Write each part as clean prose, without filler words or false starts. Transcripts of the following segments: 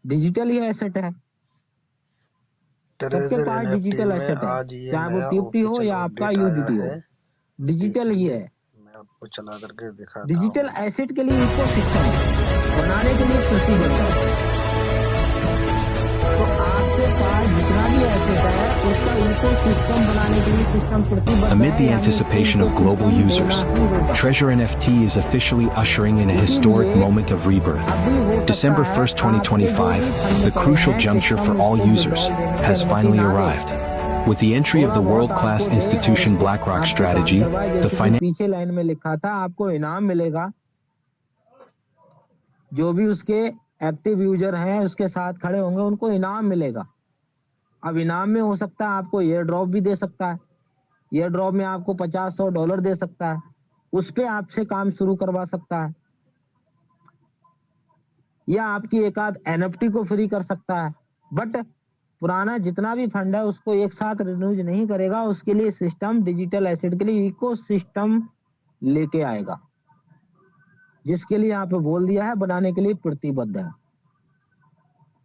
Digital ही asset है, सबके treasure पास NFT digital में एसेट है, आज ये चाहे वो नया टीएफटी हो ऑफिशियल या आपका अपडेट आया यूडिटी हो, है। डिजिटल ही देखिए, है। मैं आपको चला करके दिखाता डिजिटल हूँ। एसेट के लिए इकोसिस्टम बनाने के लिए प्रतिबद्ध है। तो आपके पास जितना भी एसेट है उसका इकोसिस्टम बनाने के लिए सिस्टम प्रतिबद्ध Amid है, the यानी उसको anticipation of global ecosystem users, देना ही होगा। Treasure NFT is officially ushering in a historic इसीलिए moment of rebirth. अभी हो सकता December है 1st, आपके जो 2025, भी फंड the पड़े crucial हैं juncture सिस्टम for all उसको users विड्रॉल देने की has अनुमति finally ना दे, arrived. With the entry of थोड़ा the बहुत world-class आपको दे और institution उससे BlackRock आपसे काम Strategy, करवाए, the जैसे कि पीछे लाइन में लिखा था आपको इनाम मिलेगा। जो भी उसके एक्टिव यूजर हैं उसके साथ खड़े होंगे उनको इनाम मिलेगा। अब इनाम में हो सकता है आपको एयर ड्रॉप भी दे सकता है, एयर ड्रॉप में आपको $50-100 दे सकता है, उस पे आपसे काम शुरू करवा सकता है, या आपकी एक आध एनएफटी को फ्री कर सकता है। बट पुराना जितना भी फंड है उसको एक साथ रिन्यूज नहीं करेगा, उसके लिए सिस्टम डिजिटल एसेट के लिए इकोसिस्टम लेके आएगा, जिसके लिए यहाँ पे बोल दिया है बनाने के लिए प्रतिबद्ध है।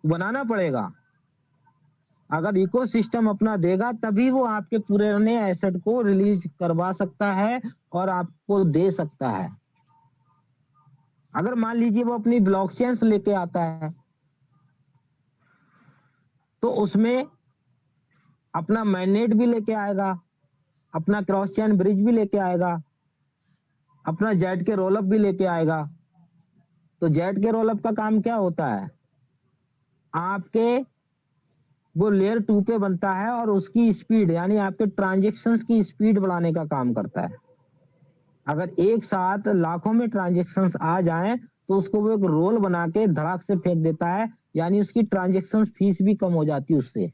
बनाना पड़ेगा, अगर इकोसिस्टम अपना देगा तभी वो आपके पुराने एसेट को रिलीज करवा सकता है और आपको दे सकता है। अगर मान लीजिए वो अपनी ब्लॉकचेन लेके आता है तो उसमें अपना मैनेट भी लेके आएगा, अपना क्रॉस चेन ब्रिज भी लेके आएगा, अपना जेट के रोलअप भी लेके आएगा। तो जेट के रोलअप का काम क्या होता है, आपके वो लेयर 2 पे बनता है और उसकी स्पीड यानी आपके ट्रांजेक्शन्स की स्पीड बढ़ाने का काम करता है। अगर एक साथ लाखों में ट्रांजेक्शन्स आ जाएं तो उसको वो एक रोल बना के धड़ाक से फेंक देता है, यानी उसकी ट्रांजेक्शन फीस भी कम हो जाती है उससे।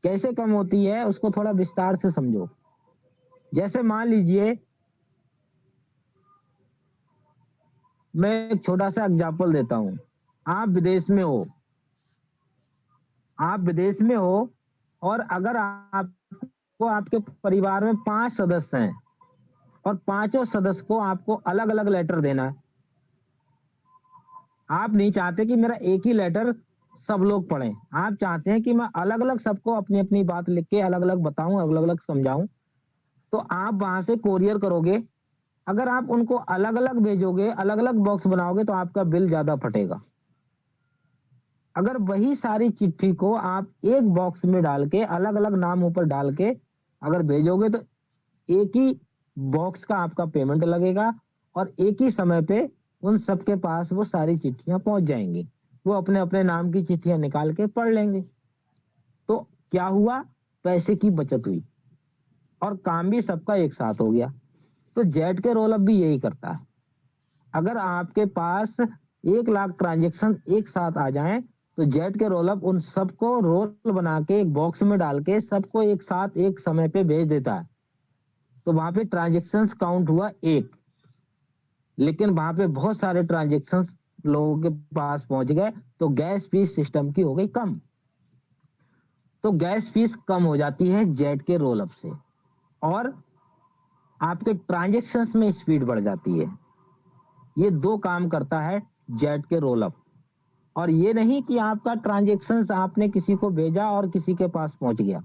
कैसे कम होती है उसको थोड़ा विस्तार से समझो। जैसे मान लीजिए मैं एक छोटा सा एग्जांपल देता हूं, आप विदेश में हो, और अगर आपको आपके परिवार में 5 सदस्य हैं और पांचों सदस्य को आपको अलग अलग लेटर देना है। आप नहीं चाहते कि मेरा एक ही लेटर सब लोग पढ़ें, आप चाहते हैं कि मैं अलग अलग सबको अपनी अपनी बात लिख के अलग अलग बताऊं, अलग अलग समझाऊं। तो आप वहां से कोरियर करोगे, अगर आप उनको अलग अलग भेजोगे, अलग अलग बॉक्स बनाओगे तो आपका बिल ज्यादा फटेगा। अगर वही सारी चिट्ठी को आप एक बॉक्स में डाल के अलग अलग नाम ऊपर डाल के अगर भेजोगे तो एक ही बॉक्स का आपका पेमेंट लगेगा और एक ही समय पे उन सबके पास वो सारी चिट्ठियां पहुंच जाएंगी, वो अपने अपने नाम की चिट्ठियां निकाल के पढ़ लेंगे। तो क्या हुआ, पैसे की बचत हुई और काम भी सबका एक साथ हो गया। तो जेट के रोल अप भी यही करता है। अगर आपके पास 1 लाख ट्रांजेक्शन एक साथ आ जाएं तो जेट के रोल अप उन सबको रोल बना के एक बॉक्स में डाल के सबको एक साथ एक समय पे भेज देता है। तो वहां पे ट्रांजेक्शन्स काउंट हुआ 1, लेकिन वहां पे बहुत सारे ट्रांजेक्शन्स लोगों के पास पहुंच गए तो गैस फीस सिस्टम की हो गई कम। तो गैस फीस कम हो जाती है जेट के रोल अप से और आपके ट्रांजेक्शन्स में स्पीड बढ़ जाती है। ये 2 काम करता है जेट के रोल अप। और ये नहीं कि आपका ट्रांजेक्शन्स आपने किसी को भेजा और किसी के पास पहुंच गया,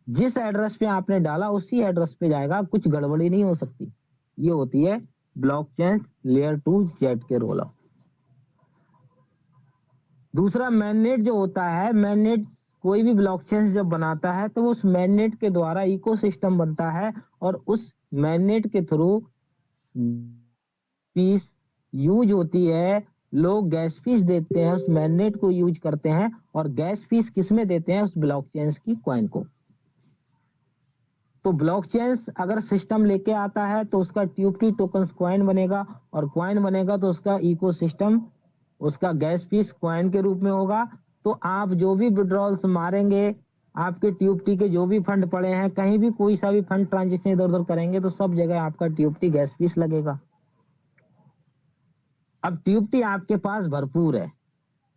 जिस एड्रेस पे आपने डाला उसी एड्रेस पे जाएगा, कुछ गड़बड़ी नहीं हो सकती। ये होती है ब्लॉकचेन लेयर 2 जेट के रोल अप। दूसरा मैननेट जो होता है, मैननेट कोई भी ब्लॉकचेन जब बनाता है तो उस मैननेट के द्वारा इकोसिस्टम बनता है और उस मैननेट के थ्रू फीस यूज होती है। लोग गैस फीस देते हैं, उस मैननेट को यूज करते हैं और गैस फीस किसमें देते हैं, उस ब्लॉकचेन की कॉइन को। तो ब्लॉकचेन अगर सिस्टम लेके आता है तो उसका ट्यूबटी टोकन कॉइन बनेगा और कॉइन बनेगा तो उसका इकोसिस्टम, उसका गैस फीस कॉइन के रूप में होगा। तो आप जो भी विड्रॉल्स मारेंगे, आपके ट्यूबटी के जो भी फंड पड़े हैं, कहीं भी कोई सा भी फंड ट्रांजेक्शन इधर उधर करेंगे तो सब जगह आपका ट्यूबटी गैस फीस लगेगा। अब ट्यूबटी आपके पास भरपूर है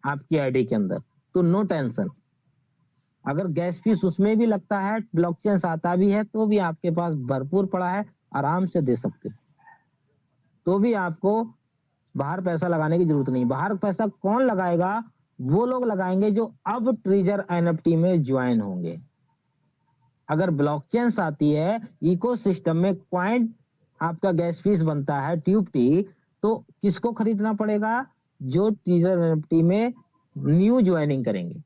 आपकी आईडी के अंदर, तो नो टेंशन। अगर गैस फीस उसमें भी लगता है, ब्लॉकचेन आता भी है तो भी आपके पास भरपूर पड़ा है, आराम से दे सकते, तो भी आपको बाहर पैसा लगाने की जरूरत नहीं। बाहर पैसा कौन लगाएगा? वो लोग लगाएंगे जो अब ट्रिजर एनएफटी में ज्वाइन होंगे। अगर ब्लॉकचेन आती है, इकोसिस्टम में पॉइंट आपका गैस फीस बनता है ट्यूब टी, तो किसको खरीदना पड़ेगा? जो ट्रिजर एनएफटी में न्यू ज्वाइनिंग करेंगे,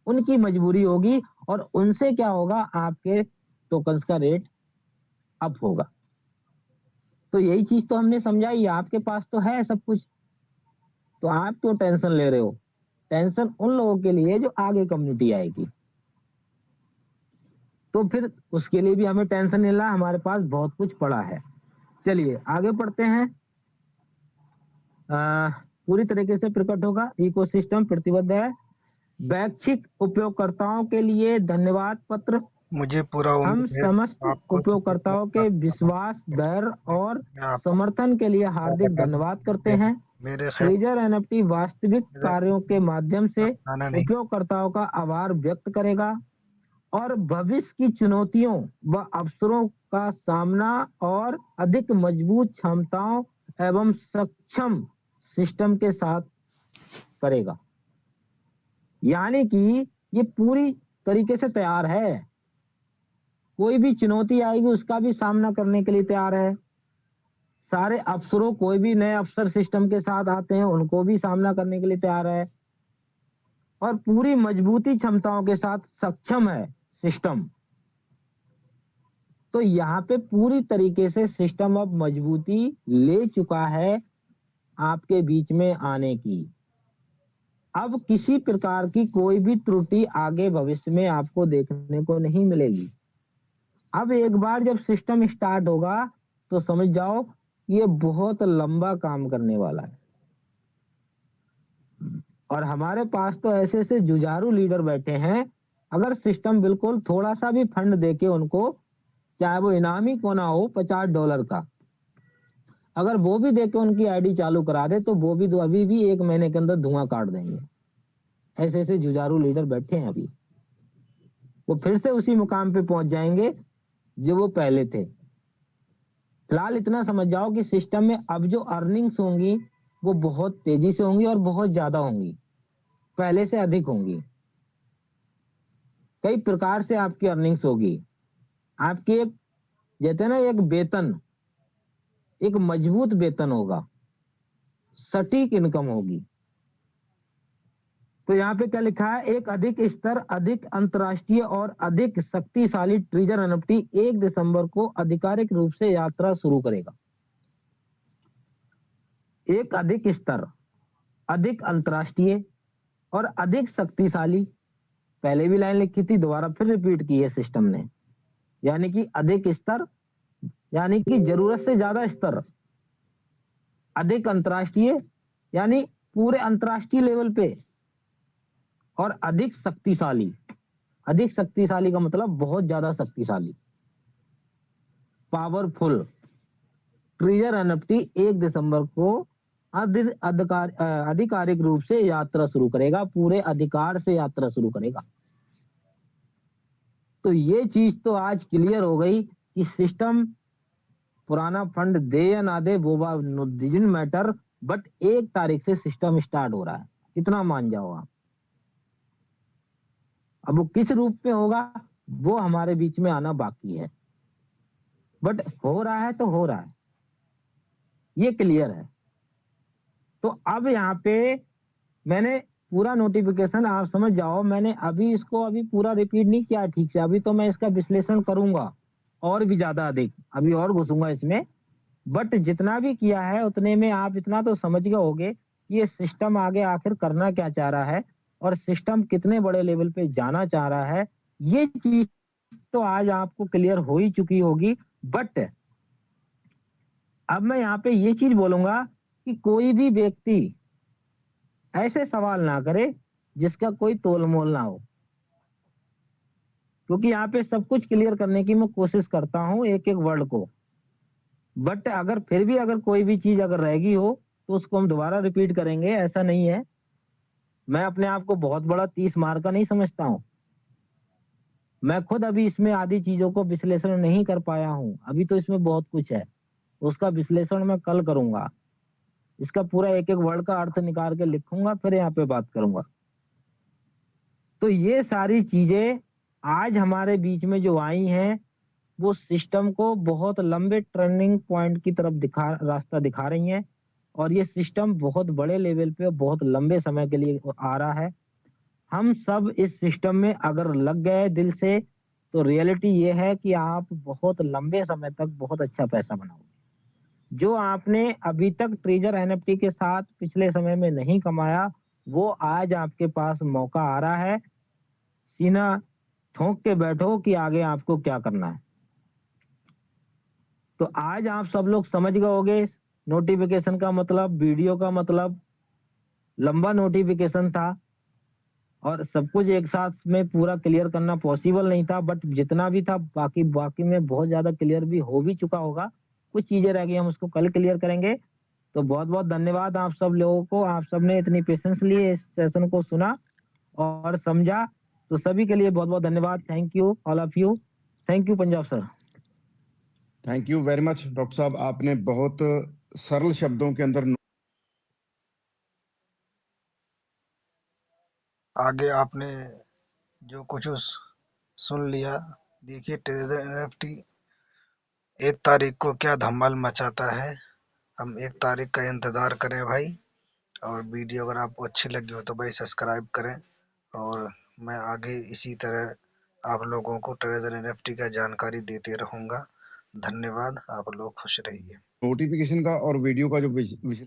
उनकी मजबूरी होगी और उनसे क्या होगा? आपके टोकन्स का रेट अप होगा। तो यही चीज तो हमने समझाई, आपके पास तो है सब कुछ, तो आप क्यों टेंशन ले रहे हो? टेंशन उन लोगों के लिए जो आगे कम्युनिटी आएगी, तो फिर उसके लिए भी हमें टेंशन नहीं लेना, हमारे पास बहुत कुछ पड़ा है। चलिए आगे बढ़ते हैं। पूरी तरीके से प्रकट होगा, इकोसिस्टम प्रतिबद्ध है। वैश्विक उपयोगकर्ताओं के लिए धन्यवाद पत्र। मुझे पूरा हम उम्मीद है समस्त आपको उपयोगकर्ताओं के विश्वास, धैर्य और समर्थन के लिए हार्दिक धन्यवाद करते हैं। मेरे ट्रिजर एनएफटी वास्तविक कार्यों के माध्यम से खाना नहीं उपयोगकर्ताओं का आभार व्यक्त करेगा और भविष्य की चुनौतियों व अवसरों का सामना और अधिक मजबूत क्षमताओं एवं सक्षम सिस्टम के साथ करेगा। यानी कि ये पूरी तरीके से तैयार है, कोई भी चुनौती आएगी उसका भी सामना करने के लिए तैयार है। सारे अफसरों, कोई भी नए अफसर सिस्टम के साथ आते हैं उनको भी सामना करने के लिए तैयार है और पूरी मजबूती क्षमताओं के साथ सक्षम है सिस्टम। तो यहाँ पे पूरी तरीके से सिस्टम अब मजबूती ले चुका है आपके बीच में आने की। अब किसी प्रकार की कोई भी त्रुटि आगे भविष्य में आपको देखने को नहीं मिलेगी। अब एक बार जब सिस्टम स्टार्ट होगा तो समझ जाओ ये बहुत लंबा काम करने वाला है और हमारे पास तो ऐसे ऐसे जुझारू लीडर बैठे हैं, अगर सिस्टम बिल्कुल थोड़ा सा भी फंड देके उनको, चाहे वो इनामी क्यों ना हो $50 का, अगर वो भी देके उनकी आईडी चालू करा दे तो वो भी अभी भी 1 महीने के अंदर धुआं काट देंगे। ऐसे ऐसे जुझारू लीडर बैठे हैं अभी, वो फिर से उसी मुकाम पे पहुंच जाएंगे जो वो पहले थे। फिलहाल इतना समझ जाओ कि सिस्टम में अब जो अर्निंग्स होंगी वो बहुत तेजी से होंगी और बहुत ज्यादा होंगी, पहले से अधिक होंगी। कई प्रकार से आपकी अर्निंग्स होगी। आपकी एक, कहते हैं ना, एक वेतन, एक मजबूत वेतन होगा, सटीक इनकम होगी। तो यहाँ पे क्या लिखा है? एक अधिक स्तर, अधिक अंतरराष्ट्रीय और अधिक शक्तिशाली ट्रिजर एनएफटी 1 दिसंबर को आधिकारिक रूप से यात्रा शुरू करेगा। एक अधिक स्तर, अधिक अंतरराष्ट्रीय और अधिक शक्तिशाली, पहले भी लाइन लिखी थी, दोबारा फिर रिपीट की है सिस्टम ने। यानी कि अधिक स्तर यानी कि जरूरत से ज्यादा स्तर, अधिक अंतरराष्ट्रीय यानी पूरे अंतरराष्ट्रीय लेवल पे, और अधिक शक्तिशाली। अधिक शक्तिशाली का मतलब बहुत ज्यादा शक्तिशाली, पावरफुल। ट्रिजर एनएफटी 1 दिसंबर को आधिकारिक रूप से यात्रा शुरू करेगा, पूरे अधिकार से यात्रा शुरू करेगा। तो ये चीज तो आज क्लियर हो गई कि सिस्टम पुराना फंड दे या ना दे वो डिजंट मैटर, बट 1 तारीख से सिस्टम स्टार्ट हो रहा है, कितना मान जाओ आप। अब वो किस रूप में होगा वो हमारे बीच में आना बाकी है, बट हो रहा है तो हो रहा है, ये क्लियर है। तो अब यहाँ पे मैंने पूरा नोटिफिकेशन, आप समझ जाओ, मैंने अभी इसको अभी पूरा रिपीट नहीं किया ठीक से, अभी तो मैं इसका विश्लेषण करूंगा और भी ज्यादा अधिक, अभी और घुसूंगा इसमें। बट जितना भी किया है उतने में आप इतना तो समझ गए होगे कि ये सिस्टम आगे आखिर करना क्या चाह रहा है और सिस्टम कितने बड़े लेवल पे जाना चाह रहा है। ये चीज तो आज आपको क्लियर हो ही चुकी होगी। बट अब मैं यहाँ पे ये चीज बोलूंगा कि कोई भी व्यक्ति ऐसे सवाल ना करे जिसका कोई तोल मोल ना हो, क्योंकि यहाँ पे सब कुछ क्लियर करने की मैं कोशिश करता हूँ एक एक वर्ड को। बट अगर फिर भी अगर कोई भी चीज अगर रह गई हो तो उसको हम दोबारा रिपीट करेंगे, ऐसा नहीं है। मैं अपने आप को बहुत बड़ा 30 मार का नहीं समझता हूं, मैं खुद अभी इसमें आधी चीजों को विश्लेषण नहीं कर पाया हूं, अभी तो इसमें बहुत कुछ है, उसका विश्लेषण मैं कल करूंगा। इसका पूरा एक एक वर्ड का अर्थ निकाल के लिखूंगा, फिर यहाँ पे बात करूंगा। तो ये सारी चीजें आज हमारे बीच में जो आई हैं, वो सिस्टम को बहुत लंबे टर्निंग पॉइंट की तरफ रास्ता दिखा रही हैं, और ये सिस्टम बहुत बड़े लेवल पे बहुत लंबे समय के लिए आ रहा है। हम सब इस सिस्टम में अगर लग गए दिल से, तो रियलिटी ये है कि आप बहुत लंबे समय तक बहुत अच्छा पैसा बनाओगे। जो आपने अभी तक ट्रेजर एनएफटी के साथ पिछले समय में नहीं कमाया, वो आज आपके पास मौका आ रहा है। सीना ठोक के बैठो कि आगे आपको क्या करना है। तो आज आप सब लोग समझ गए होंगे नोटिफिकेशन का मतलब, वीडियो का मतलब। लंबा नोटिफिकेशन था और सब कुछ एक साथ में पूरा क्लियर करना पॉसिबल नहीं था, बट जितना भी था बाकी में बहुत ज्यादा क्लियर भी हो भी चुका होगा। कुछ चीजें रह गई, हम उसको कल क्लियर करेंगे। तो बहुत बहुत धन्यवाद आप सब लोगों को, आप सबने इतनी पेशेंस लिए इस सेशन को सुना और समझा। तो सभी के लिए बहुत बहुत धन्यवाद। Thank you all of you. Thank you Punjab sir. Thank you very much doctor साहब, आपने बहुत सरल शब्दों के अंदर आगे आपने जो कुछ सुन लिया। देखिए ट्रेजर एनएफटी 1 तारीख को क्या धमाल मचाता है। हम 1 तारीख का इंतजार करें भाई। और वीडियो अगर आपको अच्छी लगी हो तो भाई सब्सक्राइब करें, और मैं आगे इसी तरह आप लोगों को ट्रेजर एनएफटी का जानकारी देते रहूंगा। धन्यवाद, आप लोग खुश रहिए। नोटिफिकेशन का और वीडियो का जो विषय